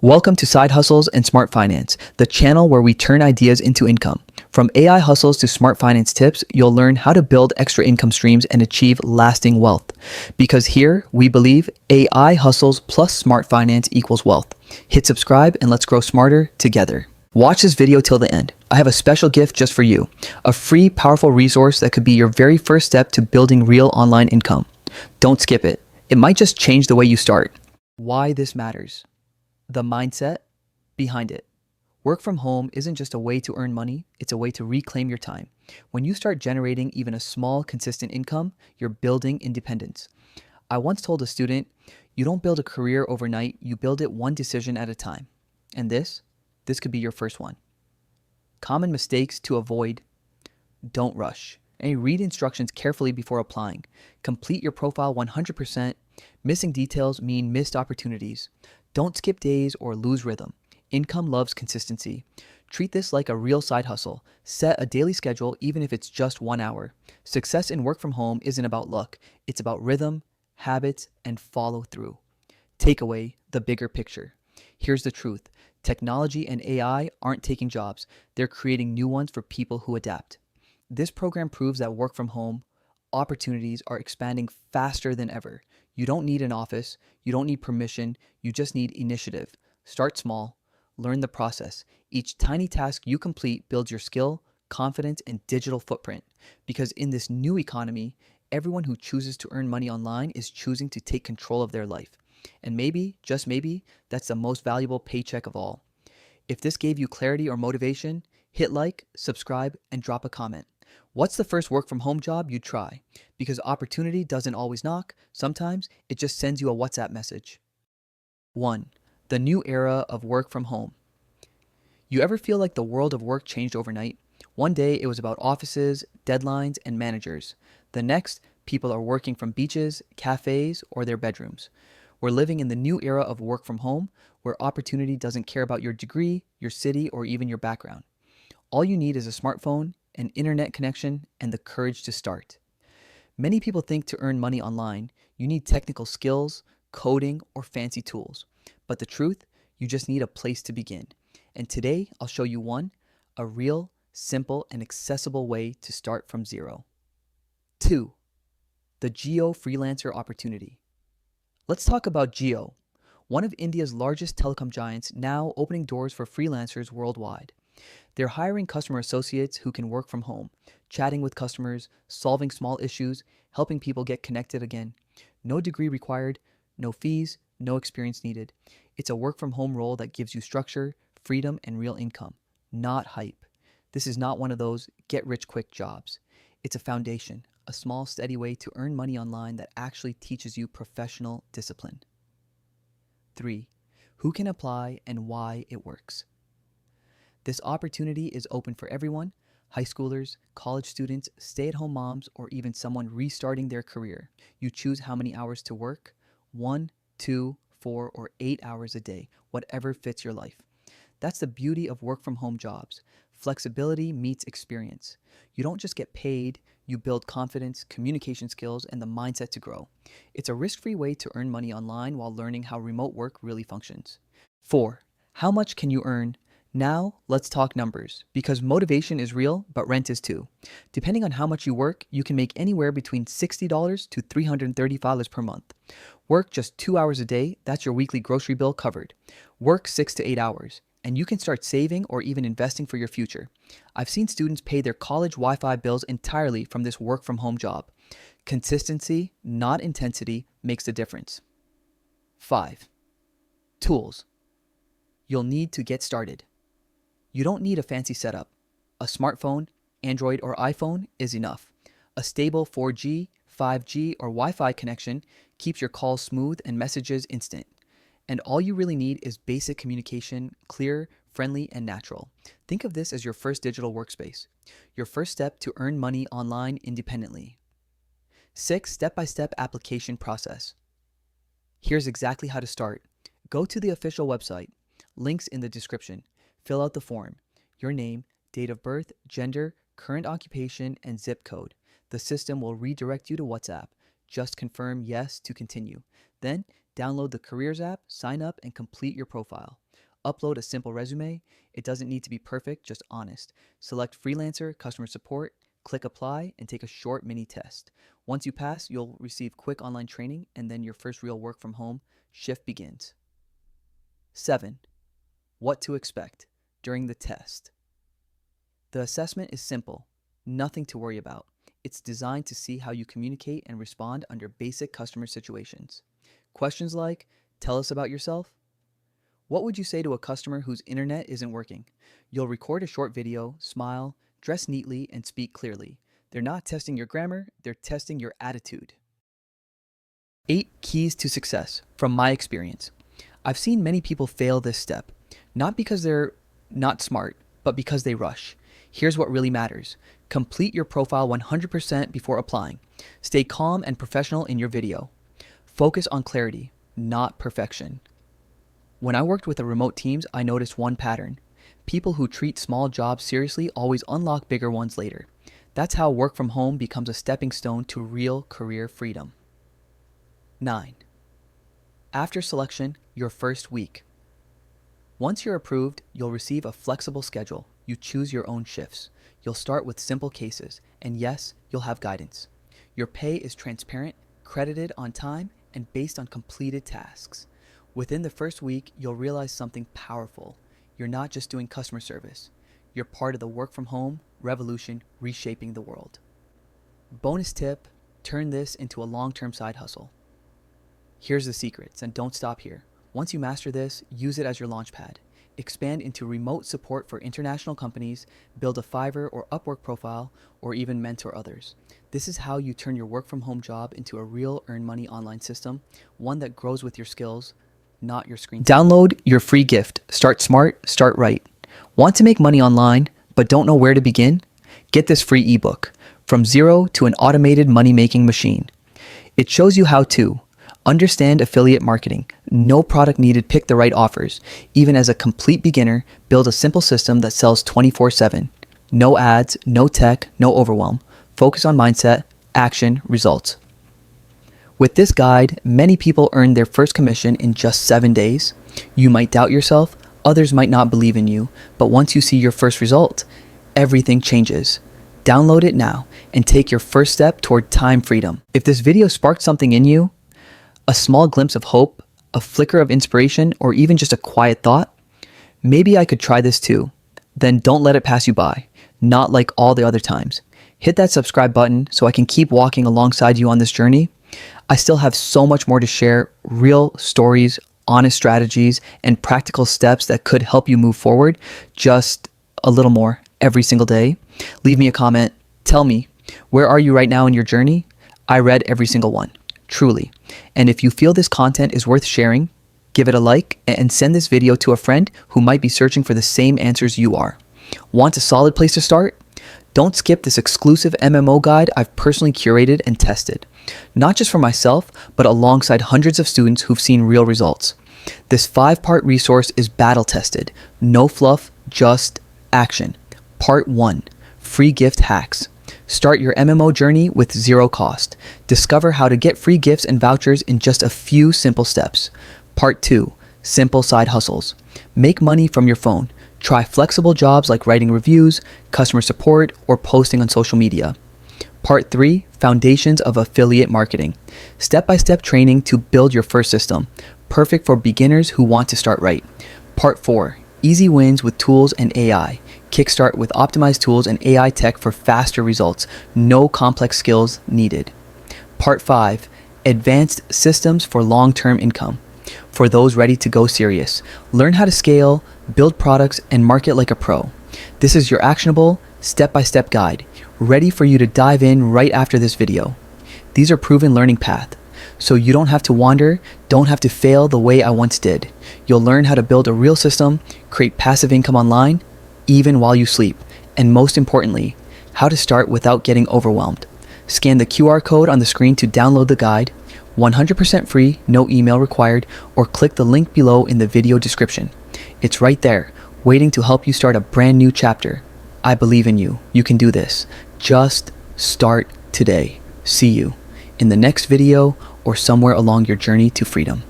Welcome to Side Hustles and Smart Finance, the channel where we turn ideas into income. From AI hustles to smart finance tips, you'll learn how to build extra income streams and achieve lasting wealth. Because here, we believe AI hustles plus smart finance equals wealth. Hit subscribe and let's grow smarter together. Watch this video till the end. I have a special gift just for you, a free, powerful resource that could be your very first step to building real online income. Don't skip it. It might just change the way you start. Why this matters. The mindset behind it. Work from home isn't just a way to earn money, it's a way to reclaim your time. When you start generating even a small, consistent income, you're building independence. I once told a student, you don't build a career overnight, you build it one decision at a time. And this could be your first one. Common mistakes to avoid. Don't rush. And read instructions carefully before applying. Complete your profile 100%. Missing details mean missed opportunities. Don't skip days or lose rhythm. Income loves consistency. Treat this like a real side hustle. Set a daily schedule even if it's just 1 hour. Success in work from home isn't about luck. It's about rhythm, habits, and follow through. Takeaway, the bigger picture. Here's the truth. Technology and AI aren't taking jobs. They're creating new ones for people who adapt. This program proves that work from home opportunities are expanding faster than ever. You don't need an office, you don't need permission, you just need initiative. Start small, learn the process. Each tiny task you complete builds your skill, confidence, and digital footprint. Because in this new economy, everyone who chooses to earn money online is choosing to take control of their life. And maybe, just maybe, that's the most valuable paycheck of all. If this gave you clarity or motivation, hit like, subscribe, and drop a comment. What's the first work from home job you'd try? Because opportunity doesn't always knock. Sometimes it just sends you a WhatsApp message. 1. The new era of work from home. You ever feel like the world of work changed overnight? One day it was about offices, deadlines, and managers. The next, people are working from beaches, cafes, or their bedrooms. We're living in the new era of work from home, where opportunity doesn't care about your degree, your city, or even your background. All you need is a smartphone, an internet connection, and the courage to start. Many people think to earn money online, you need technical skills, coding, or fancy tools. But the truth, you just need a place to begin. And today, I'll show you one, a real, simple, and accessible way to start from zero. 2. The Jio freelancer opportunity. Let's talk about Jio, one of India's largest telecom giants, now opening doors for freelancers worldwide. They're hiring customer associates who can work from home, chatting with customers, solving small issues, helping people get connected again. No degree required, no fees, no experience needed. It's a work from home role that gives you structure, freedom, and real income, not hype. This is not one of those get rich quick jobs. It's a foundation, a small, steady way to earn money online that actually teaches you professional discipline. 3. Who can apply and why it works. This opportunity is open for everyone, high schoolers, college students, stay-at-home moms, or even someone restarting their career. You choose how many hours to work, 1, 2, 4, or 8 hours a day, whatever fits your life. That's the beauty of work from home jobs. Flexibility meets experience. You don't just get paid, you build confidence, communication skills, and the mindset to grow. It's a risk-free way to earn money online while learning how remote work really functions. 4. How much can you earn? Now, let's talk numbers, because motivation is real, but rent is too. Depending on how much you work, you can make anywhere between $60 to $335 per month. Work just 2 hours a day, that's your weekly grocery bill covered. Work 6 to 8 hours, and you can start saving or even investing for your future. I've seen students pay their college Wi-Fi bills entirely from this work from home job. Consistency, not intensity, makes the difference. 5. Tools. You'll need to get started. You don't need a fancy setup. A smartphone, Android or iPhone is enough. A stable 4G, 5G, or Wi-Fi connection keeps your calls smooth and messages instant. And all you really need is basic communication, clear, friendly, and natural. Think of this as your first digital workspace, your first step to earn money online independently. 6. Step-by-step application process. Here's exactly how to start. Go to the official website. Links in the description. Fill out the form, your name, date of birth, gender, current occupation, and zip code. The system will redirect you to WhatsApp. Just confirm yes to continue. Then download the Careers app, sign up, and complete your profile. Upload a simple resume. It doesn't need to be perfect, just honest. Select freelancer, customer support, click apply, and take a short mini test. Once you pass, you'll receive quick online training, and then your first real work from home shift begins. 7. What to expect during the test. The assessment is simple, nothing to worry about. It's designed to see how you communicate and respond under basic customer situations. Questions like, tell us about yourself. What would you say to a customer whose internet isn't working? You'll record a short video, smile, dress neatly, and speak clearly. They're not testing your grammar, they're testing your attitude. 8 keys to success from my experience. I've seen many people fail this step, not because they're not smart, but because they rush. Here's what really matters. Complete your profile 100% before applying. Stay calm and professional in your video. Focus on clarity, not perfection. When I worked with the remote teams, I noticed one pattern. People who treat small jobs seriously always unlock bigger ones later. That's how work from home becomes a stepping stone to real career freedom. 9. After selection, your first week. Once you're approved, you'll receive a flexible schedule. You choose your own shifts. You'll start with simple cases, and yes, you'll have guidance. Your pay is transparent, credited on time, and based on completed tasks. Within the first week, you'll realize something powerful. You're not just doing customer service. You're part of the work from home revolution reshaping the world. Bonus tip, turn this into a long-term side hustle. Here's the secrets, and don't stop here. Once you master this, use it as your launchpad. Expand into remote support for international companies, build a Fiverr or Upwork profile, or even mentor others. This is how you turn your work from home job into a real earn money online system, one that grows with your skills, not your screen. Download your free gift. Start smart, start right. Want to make money online, but don't know where to begin? Get this free ebook, From Zero to an Automated Money-Making Machine. It shows you how to understand affiliate marketing, no product needed, pick the right offers. Even as a complete beginner, build a simple system that sells 24/7. No ads, no tech, no overwhelm. Focus on mindset, action, results. With this guide, many people earn their first commission in just 7 days. You might doubt yourself, others might not believe in you, but once you see your first result, everything changes. Download it now and take your first step toward time freedom. If this video sparked something in you, a small glimpse of hope, a flicker of inspiration, or even just a quiet thought, maybe I could try this too. Then don't let it pass you by, not like all the other times. Hit that subscribe button so I can keep walking alongside you on this journey. I still have so much more to share, real stories, honest strategies, and practical steps that could help you move forward just a little more every single day. Leave me a comment. Tell me, where are you right now in your journey? I read every single one. Truly. And if you feel this content is worth sharing, give it a like and send this video to a friend who might be searching for the same answers you are. Want a solid place to start? Don't skip this exclusive MMO guide I've personally curated and tested, not just for myself, but alongside hundreds of students who've seen real results. This 5-part resource is battle tested, no fluff, just action. Part 1, free gift hacks. Start your MMO journey with zero cost. Discover how to get free gifts and vouchers in just a few simple steps. Part 2, simple side hustles. Make money from your phone. Try flexible jobs like writing reviews, customer support, or posting on social media. Part 3, foundations of affiliate marketing. Step-by-step training to build your first system. Perfect for beginners who want to start right. Part 4, easy wins with tools and AI. Kickstart with optimized tools and AI tech for faster results. No complex skills needed. Part 5, advanced systems for long-term income. For those ready to go serious. Learn how to scale, build products, and market like a pro. This is your actionable, step-by-step guide, ready for you to dive in right after this video. These are proven learning paths, so you don't have to wander, don't have to fail the way I once did. You'll learn how to build a real system, create passive income online, even while you sleep, and most importantly, how to start without getting overwhelmed. Scan the QR code on the screen to download the guide, 100% free, no email required, or click the link below in the video description. It's right there, waiting to help you start a brand new chapter. I believe in you. You can do this. Just start today. See you in the next video or somewhere along your journey to freedom.